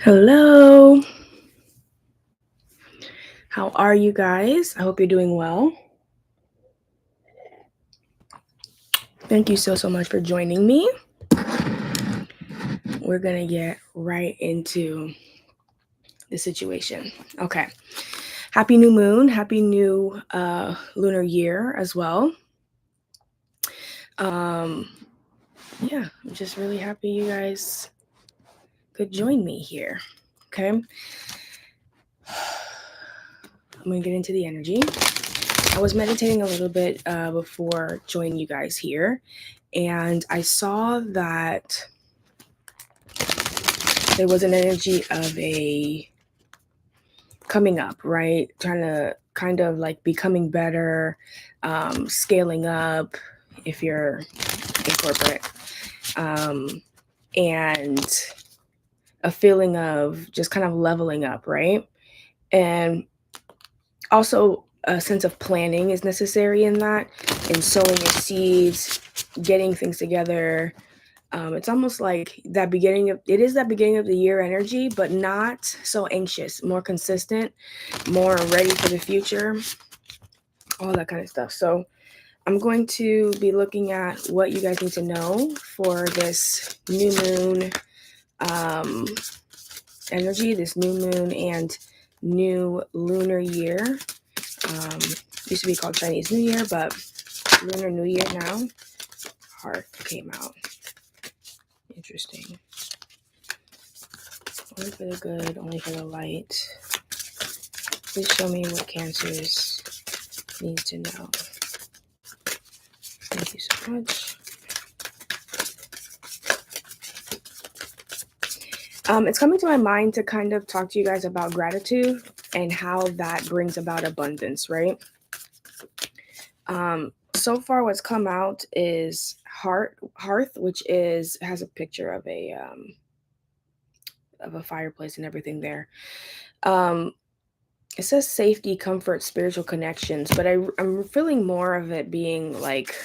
Hello. How are you guys? I hope you're doing well. Thank you so much for joining me. We're going to get right into the situation. Okay. Happy new moon. Happy new lunar year as well. Yeah, I'm just really happy you guys could join me here. Okay. I'm going to get into the energy. I was meditating a little bit before joining you guys here, and I saw that there was an energy of a coming up, right? Trying to kind of like becoming better, scaling up if you're in corporate, and a feeling of just kind of leveling up, right? And also a sense of planning is necessary in that, in sowing your seeds, getting things together. It's almost like that beginning of the year energy, but not so anxious, more consistent, more ready for the future, all that kind of stuff. So I'm going to be looking at what you guys need to know for this new moon energy, this new moon and new lunar year. Used to be called Chinese New Year, but Lunar New Year now. Heart came out. Interesting. Only for the good, only for the light. Please show me what Cancers need to know. Thank you so much. It's coming to my mind to kind of talk to you guys about gratitude and how that brings about abundance, right? So far what's come out is hearth, which has a picture of a fireplace and everything there. It says safety, comfort, spiritual connections, but I'm feeling more of it being like,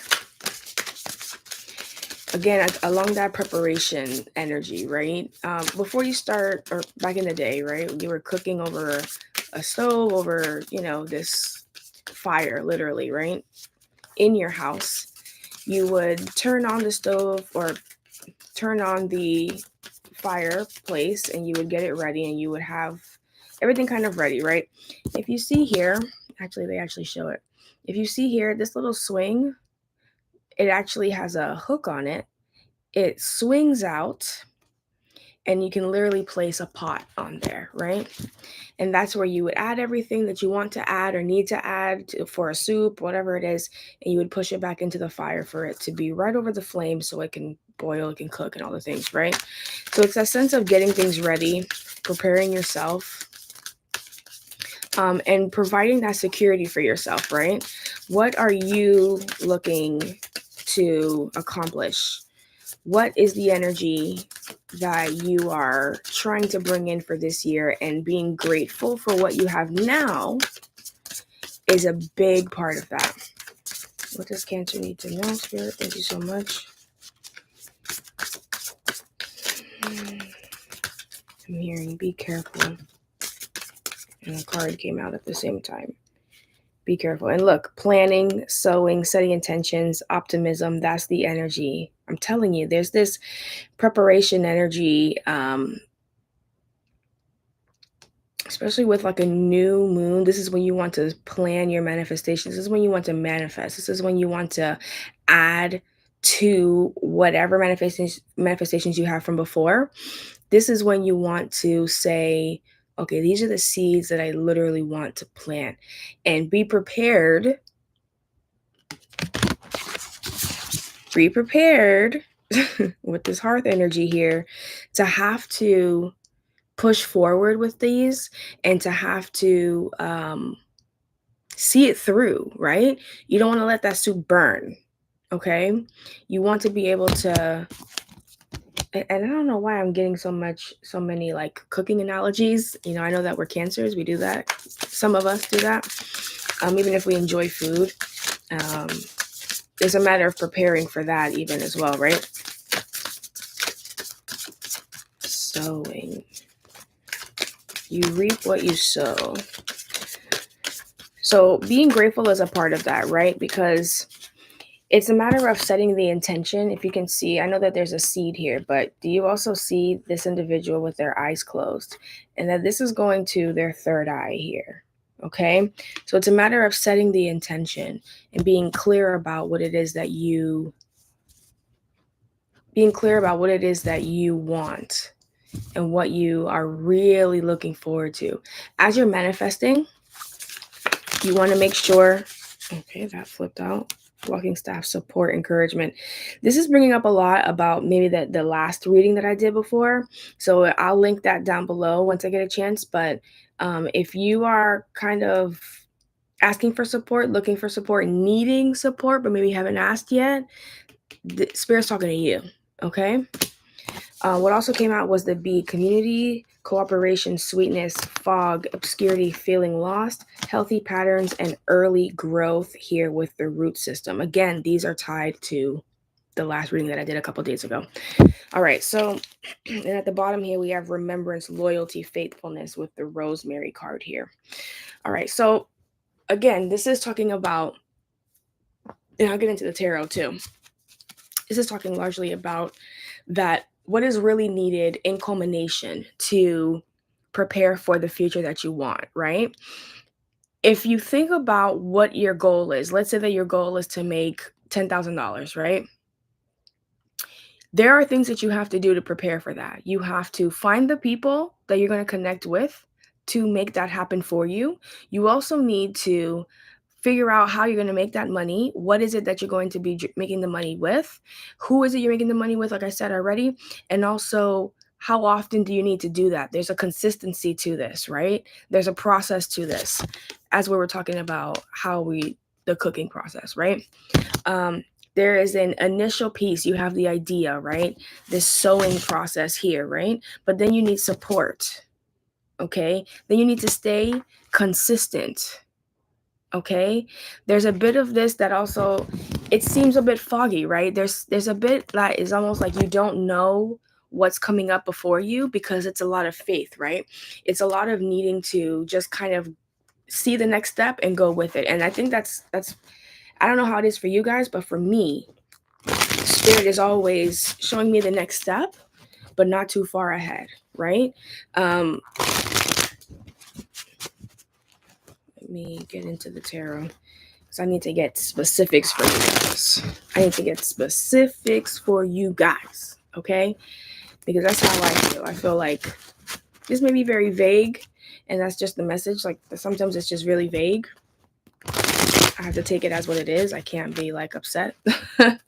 again, along that preparation energy, right? Before you start, or back in the day, right? You were cooking over a stove, over, this fire, literally, right? In your house. You would turn on the stove or turn on the fireplace and you would get it ready and you would have everything kind of ready, right? If you see here, they actually show it. If you see here, this little swing, it actually has a hook on it. It swings out and you can literally place a pot on there, right? And that's where you would add everything that you want to add or need to add for a soup, whatever it is, and you would push it back into the fire for it to be right over the flame so it can boil, it can cook, and all the things, right? So it's that sense of getting things ready, preparing yourself, and providing that security for yourself, right? What are you looking to accomplish? What is the energy that you are trying to bring in for this year? And being grateful for what you have now is a big part of that. What does Cancer need to know, Spirit? Thank you so much. I'm hearing be careful. And a card came out at the same time. Be careful. And look, planning, sowing, setting intentions, optimism, that's the energy. I'm telling you, there's this preparation energy, especially with like a new moon. This is when you want to plan your manifestations. This is when you want to manifest. This is when you want to add to whatever manifestations you have from before. This is when you want to say, okay, these are the seeds that I literally want to plant, and be prepared. Be prepared with this hearth energy here to have to push forward with these and to have to see it through, right? You don't want to let that soup burn, okay? You want to be able to, and I don't know why I'm getting so many like cooking analogies. I know that we're Cancers, we do that. Some of us do that, even if we enjoy food. It's a matter of preparing for that even as well, right? Sewing. You reap what you sow. So being grateful is a part of that, right? Because it's a matter of setting the intention. If you can see, I know that there's a seed here, but do you also see this individual with their eyes closed? And that this is going to their third eye here. Okay. So it's a matter of setting the intention and being clear about what it is that you want and what you are really looking forward to. As you're manifesting, you want to make sure, okay, that flipped out. Walking staff, support, encouragement. This is bringing up a lot about maybe the last reading that I did before. So I'll link that down below once I get a chance. But if you are kind of asking for support, looking for support, needing support, but maybe haven't asked yet, the Spirit's talking to you, okay? What also came out was the B: community, cooperation, sweetness, fog, obscurity, feeling lost, healthy patterns, and early growth here with the root system. Again, these are tied to the last reading that I did a couple days ago. All right, so and at the bottom here, we have remembrance, loyalty, faithfulness with the rosemary card here. All right, so again, this is talking about, and I'll get into the tarot too. This is talking largely about that what is really needed in culmination to prepare for the future that you want, right? If you think about what your goal is, let's say that your goal is to make $10,000, right? There are things that you have to do to prepare for that. You have to find the people that you're going to connect with to make that happen for you. You also need to figure out how you're going to make that money. What is it that you're going to be making the money with? Who is it you're making the money with, like I said already? And also, how often do you need to do that? There's a consistency to this, right? There's a process to this, as we were talking about the cooking process, right? There is an initial piece. You have the idea, right? This sewing process here, right? But then you need support, okay? Then you need to stay consistent. Okay, there's a bit of this that also, it seems a bit foggy, right? There's a bit that is almost like you don't know what's coming up before you, because it's a lot of faith, right? It's a lot of needing to just kind of see the next step and go with it. And I think that's I don't know how it is for you guys, but for me, Spirit is always showing me the next step, but not too far ahead, right? Let me get into the tarot, because I need to get specifics for you guys. Okay? Because that's how I feel. I feel like this may be very vague, and that's just the message. Like, sometimes it's just really vague. I have to take it as what it is. I can't be like upset. But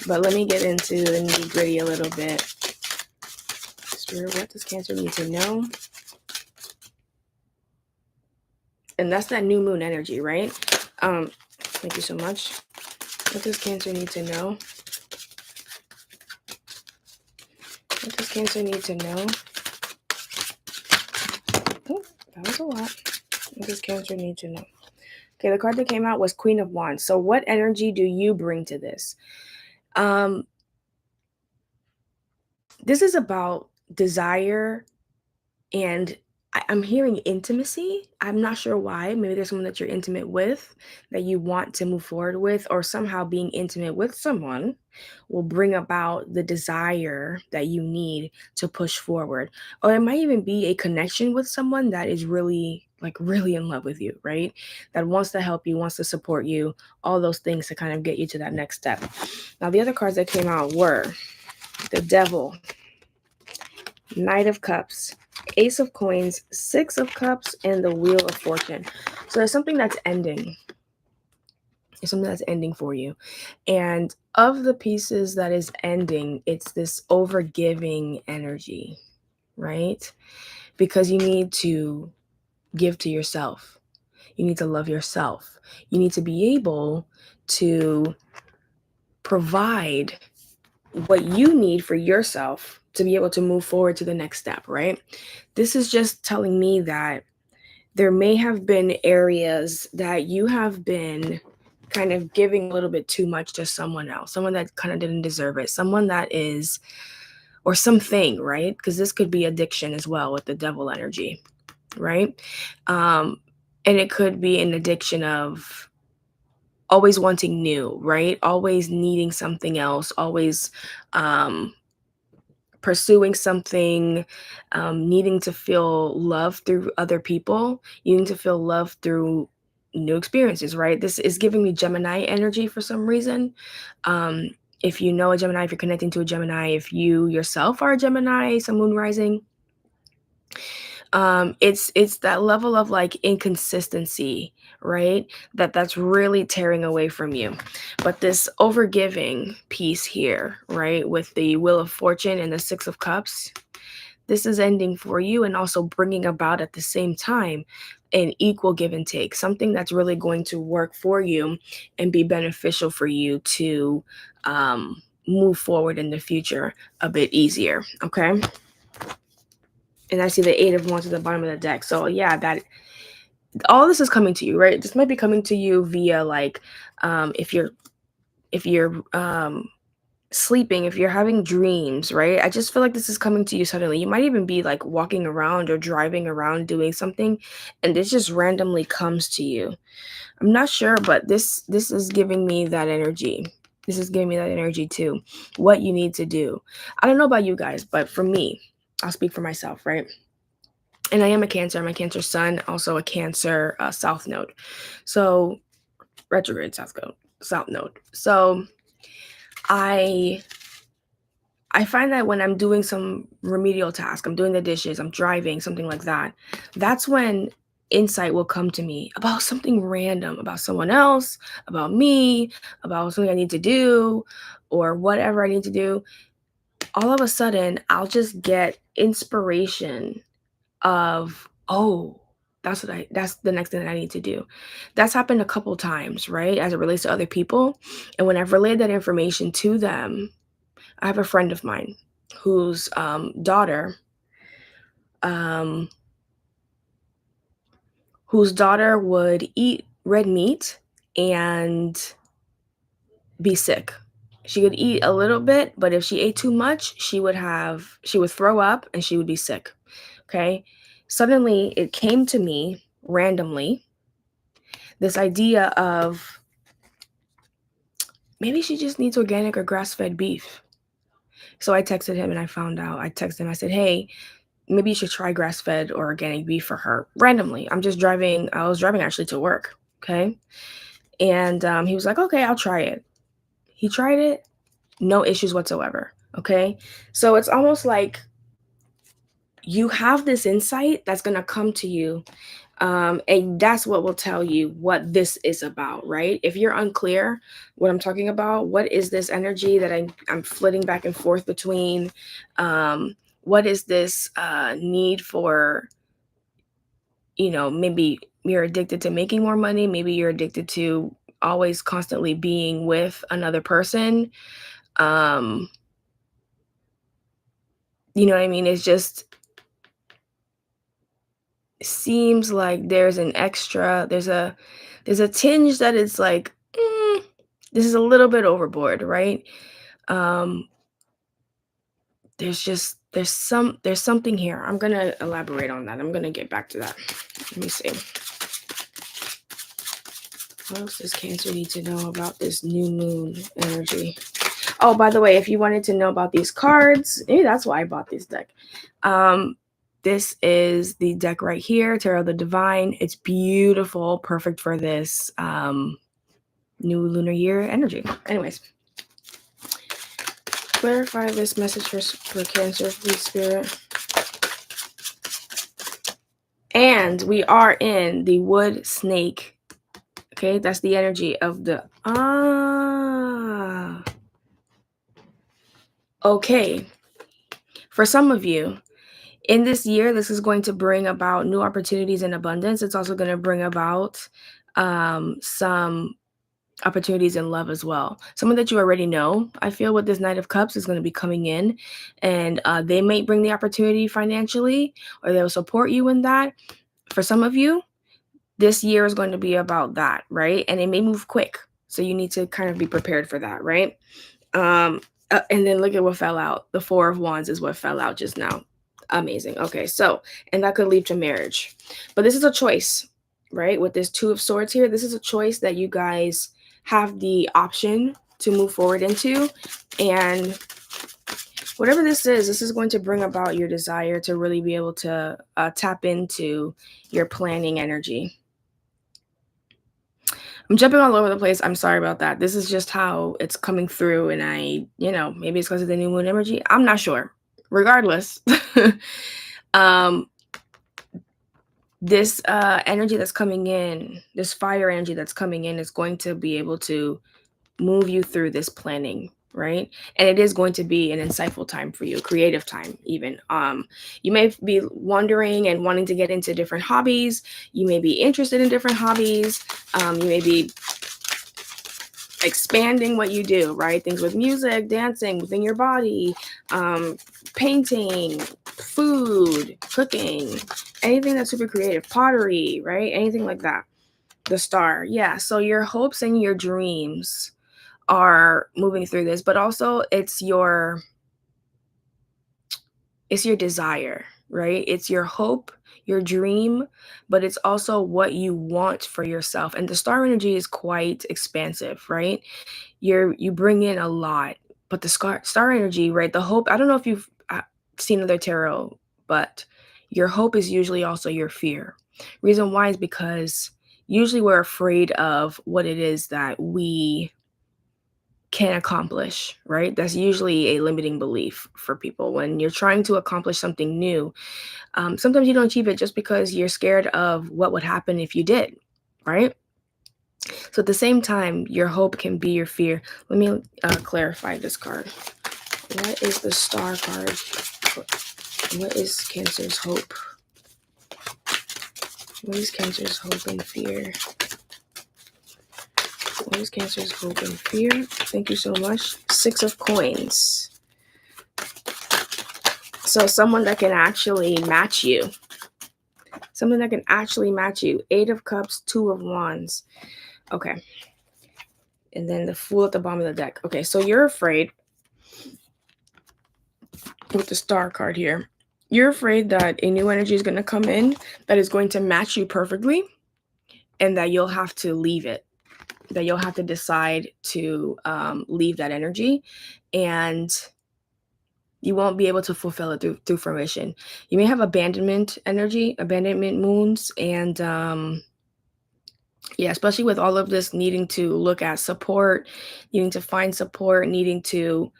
let me get into the nitty gritty a little bit. Spirit, what does Cancer need to know? And that's that new moon energy, right? Thank you so much. What does Cancer need to know? What does Cancer need to know? Oh, that was a lot. What does Cancer need to know? Okay, the card that came out was Queen of Wands. So what energy do you bring to this? This is about desire, and I'm hearing intimacy. I'm not sure why. Maybe there's someone that you're intimate with that you want to move forward with, or somehow being intimate with someone will bring about the desire that you need to push forward. Or it might even be a connection with someone that is really in love with you, right? That wants to help you, wants to support you, all those things to kind of get you to that next step. Now, the other cards that came out were the Devil, Knight of Cups, Ace of Coins, Six of Cups, and the Wheel of Fortune. So there's something that's ending. There's something that's ending for you. And of the pieces that is ending, it's this overgiving energy, right? Because you need to give to yourself. You need to love yourself. You need to be able to provide what you need for yourself to be able to move forward to the next step, right? This is just telling me that there may have been areas that you have been kind of giving a little bit too much to someone else, someone that kind of didn't deserve it, someone that is or something, right? Because this could be addiction as well with the devil energy, right? And it could be an addiction of always wanting new, right? Always needing something else, always pursuing something, needing to feel love through other people, needing to feel love through new experiences, right? This is giving me Gemini energy for some reason. Um, if you know a Gemini, if you're connecting to a Gemini, if you yourself are a Gemini, some moon rising, it's that level of like inconsistency, right? That's really tearing away from you. But this overgiving piece here, right, with the Wheel of Fortune and the Six of Cups, this is ending for you and also bringing about at the same time an equal give and take, something that's really going to work for you and be beneficial for you to move forward in the future a bit easier. Okay. And I see the Eight of Wands at the bottom of the deck. So yeah, that all this is coming to you, right? This might be coming to you via like if you're sleeping, if you're having dreams, right? I just feel like this is coming to you suddenly. You might even be like walking around or driving around doing something, and this just randomly comes to you. I'm not sure, but this is giving me that energy. This is giving me that energy too. What you need to do. I don't know about you guys, but for me, I'll speak for myself, right? And I am a Cancer. I'm a Cancer sun, also a Cancer South Node. So retrograde South Node. So I find that when I'm doing some remedial task, I'm doing the dishes, I'm driving, something like that, that's when insight will come to me about something random, about someone else, about me, about something I need to do, or whatever I need to do. All of a sudden, I'll just get inspiration of, oh, that's the next thing that I need to do. That's happened a couple times, right? As it relates to other people. And when I've relayed that information to them, I have a friend of mine whose um, daughter would eat red meat and be sick. She could eat a little bit, but if she ate too much, she would throw up and she would be sick. Okay. Suddenly it came to me randomly, this idea of maybe she just needs organic or grass-fed beef. So I texted him and I texted him, I said, hey, maybe you should try grass-fed or organic beef for her randomly. I was driving actually to work. Okay. And he was like, okay, I'll try it. He tried it, no issues whatsoever. Okay. So it's almost like you have this insight that's going to come to you. And that's what will tell you what this is about, right? If you're unclear what I'm talking about, what is this energy that I'm flitting back and forth between? What is this need for, maybe you're addicted to making more money. Maybe you're addicted to always constantly being with another person. You know what I mean? It's just seems like there's a tinge that it's like, this is a little bit overboard, right? Um, there's something here. I'm gonna elaborate on that. I'm gonna get back to that. Let me see. What else does Cancer need to know about this new moon energy? Oh, by the way, if you wanted to know about these cards, maybe that's why I bought this deck. This is the deck right here, Tarot of the Divine. It's beautiful, perfect for this new lunar year energy. Anyways, clarify this message for Cancer, please, Spirit. And we are in the wood snake. Okay, that's the energy of the okay. For some of you, in this year, this is going to bring about new opportunities and abundance. It's also going to bring about some opportunities in love as well. Someone that you already know, I feel, with this Knight of Cups is going to be coming in, and they may bring the opportunity financially, or they'll support you in that. For some of you, this year is going to be about that, right? And it may move quick. So you need to kind of be prepared for that, right? And then look at what fell out. The Four of Wands is what fell out just now. Amazing. Okay, so, and that could lead to marriage. But this is a choice, right? With this Two of Swords here, this is a choice that you guys have the option to move forward into. And whatever this is going to bring about your desire to really be able to tap into your planning energy. I'm jumping all over the place. I'm sorry about that. This is just how it's coming through. And maybe it's because of the new moon energy. I'm not sure. Regardless, this energy that's coming in, this fire energy that's coming in is going to be able to move you through this planning, right? And it is going to be an insightful time for you, creative time even. You may be wondering and wanting to get into different hobbies. You may be interested in different hobbies. You may be expanding what you do, right? Things with music, dancing, within your body, painting, food, cooking, anything that's super creative, pottery, right? Anything like that. The Star. Yeah. So your hopes and your dreams are moving through this, but also it's your desire, right? It's your hope, your dream, but it's also what you want for yourself. And the Star energy is quite expansive, right? You bring in a lot, but the star energy, right? The hope, I don't know if you've seen other tarot, but your hope is usually also your fear. Reason why is because usually we're afraid of what it is that we can accomplish, right? That's usually a limiting belief for people. When you're trying to accomplish something new, sometimes you don't achieve it just because you're scared of what would happen if you did, right? So at the same time, your hope can be your fear. Let me clarify this card. What is the Star card? What is Cancer's hope? What is Cancer's hope and fear? What is Cancer's hope and fear? Thank you so much. Six of Coins. So someone that can actually match you. Something that can actually match you. Eight of Cups, Two of Wands. Okay. And then the Fool at the bottom of the deck. Okay, so you're afraid with the Star card here. You're afraid that a new energy is going to come in that is going to match you perfectly and that you'll have to leave it, that you'll have to decide to leave that energy and you won't be able to fulfill it through fruition. You may have abandonment energy, abandonment moons, and especially with all of this needing to look at support, needing to find support, needing to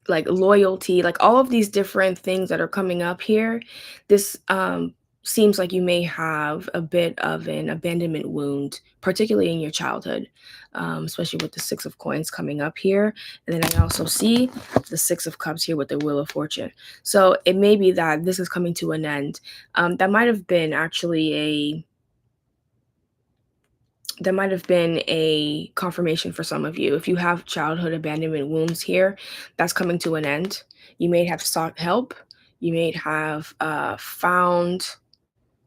like loyalty, like all of these different things that are coming up here. This seems like you may have a bit of an abandonment wound, particularly in your childhood, especially with the Six of Coins coming up here. And then I also see the Six of Cups here with the Wheel of Fortune. So it may be that this is coming to an end. That might have been actually a confirmation for some of you. If you have childhood abandonment wounds here, that's coming to an end. You may have sought help. You may have found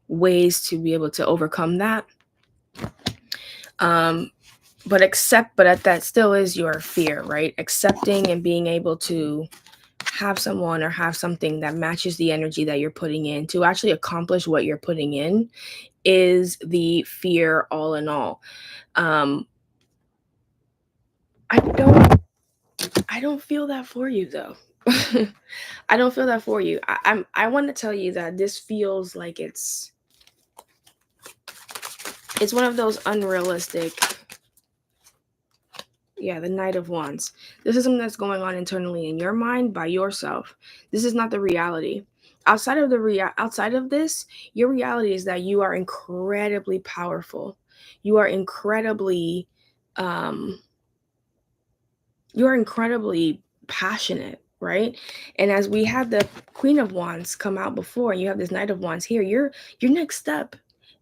ways to be able to overcome that. But that still is your fear, right? Accepting and being able to have someone or have something that matches the energy that you're putting in to actually accomplish what you're putting in is the fear all in all. I don't feel that for you though. I don't feel that for you. I want to tell you that this feels like it's one of those unrealistic. Yeah, the Knight of Wands. This is something that's going on internally in your mind by yourself. This is not the reality. Outside of this, your reality is that you are incredibly powerful. You are incredibly passionate, right? And as we had the Queen of Wands come out before, and you have this Knight of Wands here, your next step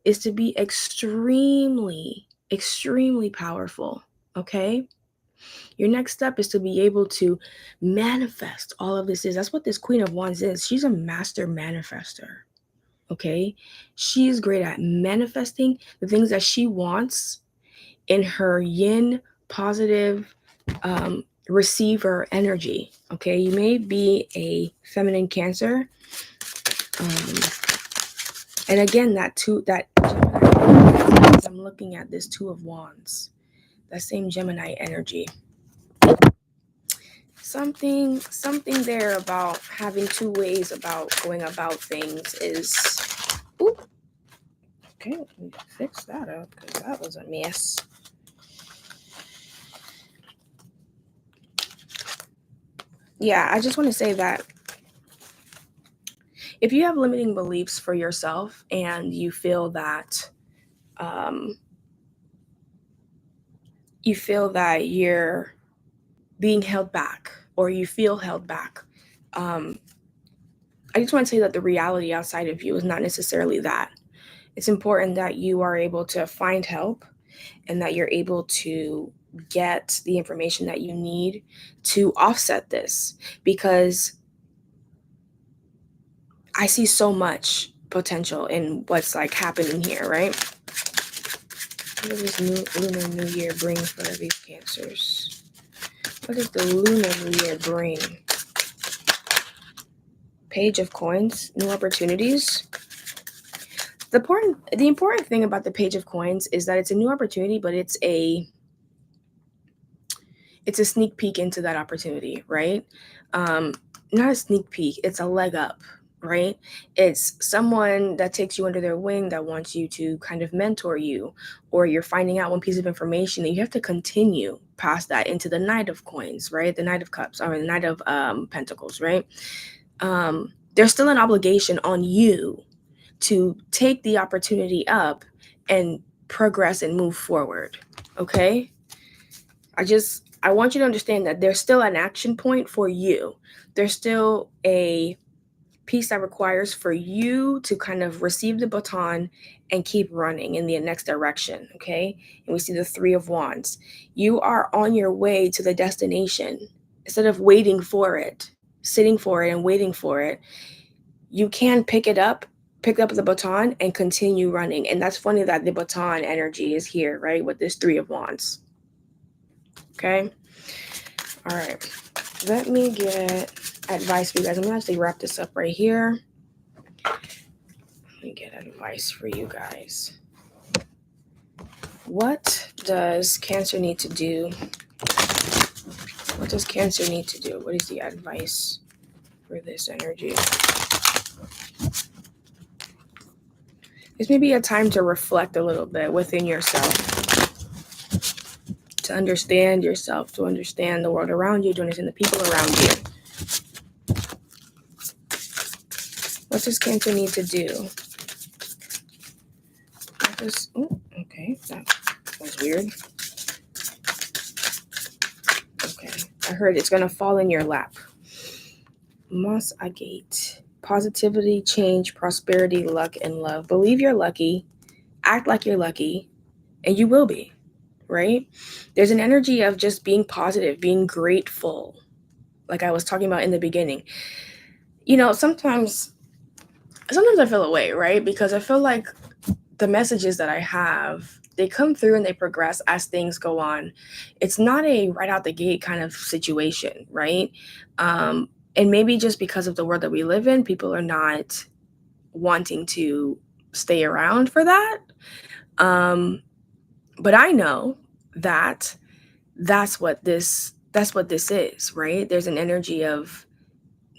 is to be extremely, extremely powerful, okay? Your next step is to be able to manifest all of this. That's what this Queen of Wands is. She's a master manifester, okay? She's great at manifesting the things that she wants in her yin, positive, receiver energy. Okay, you may be a feminine Cancer. And again, that Gemini, I'm looking at this Two of Wands, that same Gemini energy. Something there about having two ways about going about things is, ooh, okay, let me fix that up because that was a mess. Yeah, I just want to say that if you have limiting beliefs for yourself and you feel that you're being held back, or you feel held back, I just want to say that the reality outside of you is not necessarily that. It's important that you are able to find help and that you're able to get the information that you need to offset this, because I see so much potential in what's like happening here, right? What does this lunar new year bring for these Cancers? What does the lunar new year bring? Page of Coins, new opportunities. The important thing about the Page of Coins is that it's a new opportunity, but it's a sneak peek into that opportunity, right? Not a sneak peek, it's a leg up, right? It's someone that takes you under their wing, that wants you to kind of mentor you, or you're finding out one piece of information and you have to continue past that into the Knight of Coins, right? The Knight of Cups, or the Knight of Pentacles, right? There's still an obligation on you to take the opportunity up and progress and move forward, okay? I want you to understand that there's still an action point for you. There's still a piece that requires for you to kind of receive the baton and keep running in the next direction, okay? And we see the Three of Wands. You are on your way to the destination. Instead of waiting for it, sitting for it and waiting for it, you can pick up the baton and continue running. And that's funny that the baton energy is here, right? With this Three of Wands. Okay? All right. Let me get advice for you guys. I'm going to actually wrap this up right here. Let me get advice for you guys. What does Cancer need to do? What does Cancer need to do? What is the advice for this energy? This may be a time to reflect a little bit within yourself, to understand yourself, to understand the world around you, to understand the people around you. What does Cancer need to do? Okay, that was weird. Okay, I heard it's going to fall in your lap. Moss Agate. Positivity, change, prosperity, luck, and love. Believe you're lucky, act like you're lucky, and you will be, right? There's an energy of just being positive, being grateful, like I was talking about in the beginning. You know, sometimes I feel away, right? Because I feel like the messages that I have, they come through and they progress as things go on. It's not a right out the gate kind of situation, right? And maybe just because of the world that we live in, people are not wanting to stay around for that. But I know that that's what this is, right? There's an energy of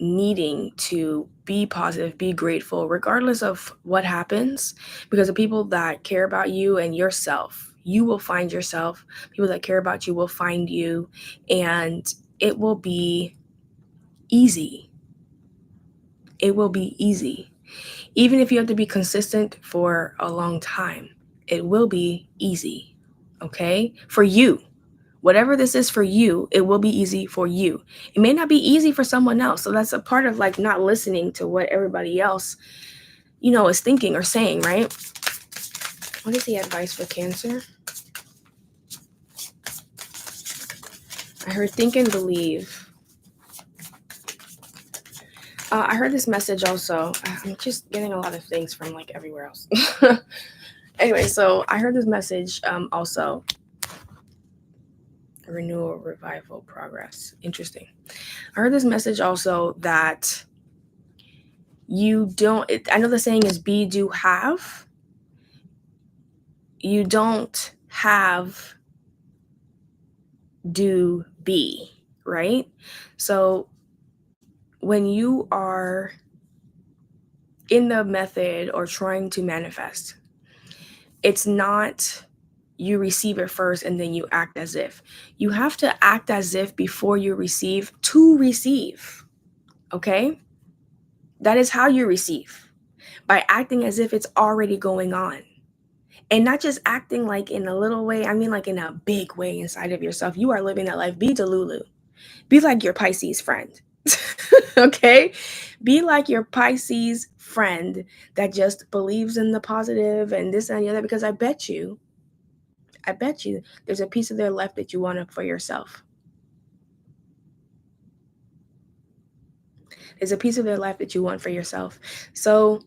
needing to be positive, be grateful, regardless of what happens, because the people that care about you and yourself, you will find yourself. People that care about you will find you, and it will be easy. It will be easy. Even if you have to be consistent for a long time, it will be easy, okay? For you. Whatever this is for you, it will be easy for you. It may not be easy for someone else. So that's a part of like not listening to what everybody else, is thinking or saying, right? What is the advice for Cancer? I heard think and believe. I heard this message also. I'm just getting a lot of things from like everywhere else. Anyway, so I heard this message also. Renewal, revival, progress. Interesting. I heard this message also that you don't, I know the saying is be, do, have. You don't have, do, be, right? So when you are in the method or trying to manifest, it's not you receive it first and then you act as if. You have to act as if before you receive to receive. Okay? That is how you receive, by acting as if it's already going on. And not just acting like in a little way, I mean like in a big way inside of yourself. You are living that life. Be Delulu. Be like your Pisces friend. Okay? Be like your Pisces friend that just believes in the positive and this and the other, because I bet you there's a piece of their life that you want for yourself. There's a piece of their life that you want for yourself. So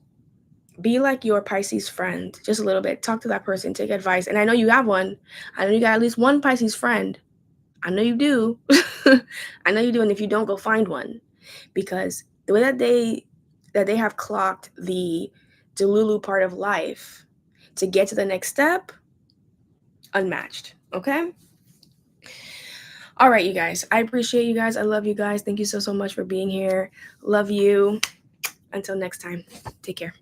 be like your Pisces friend just a little bit. Talk to that person, take advice. And I know you have one. I know you got at least one Pisces friend. I know you do. I know you do. And if you don't, go find one. Because the way that they have clocked the Delulu part of life to get to the next step, unmatched. Okay? All right, you guys. I appreciate you guys. I love you guys. Thank you so much for being here. Love you. Until next time. Take care.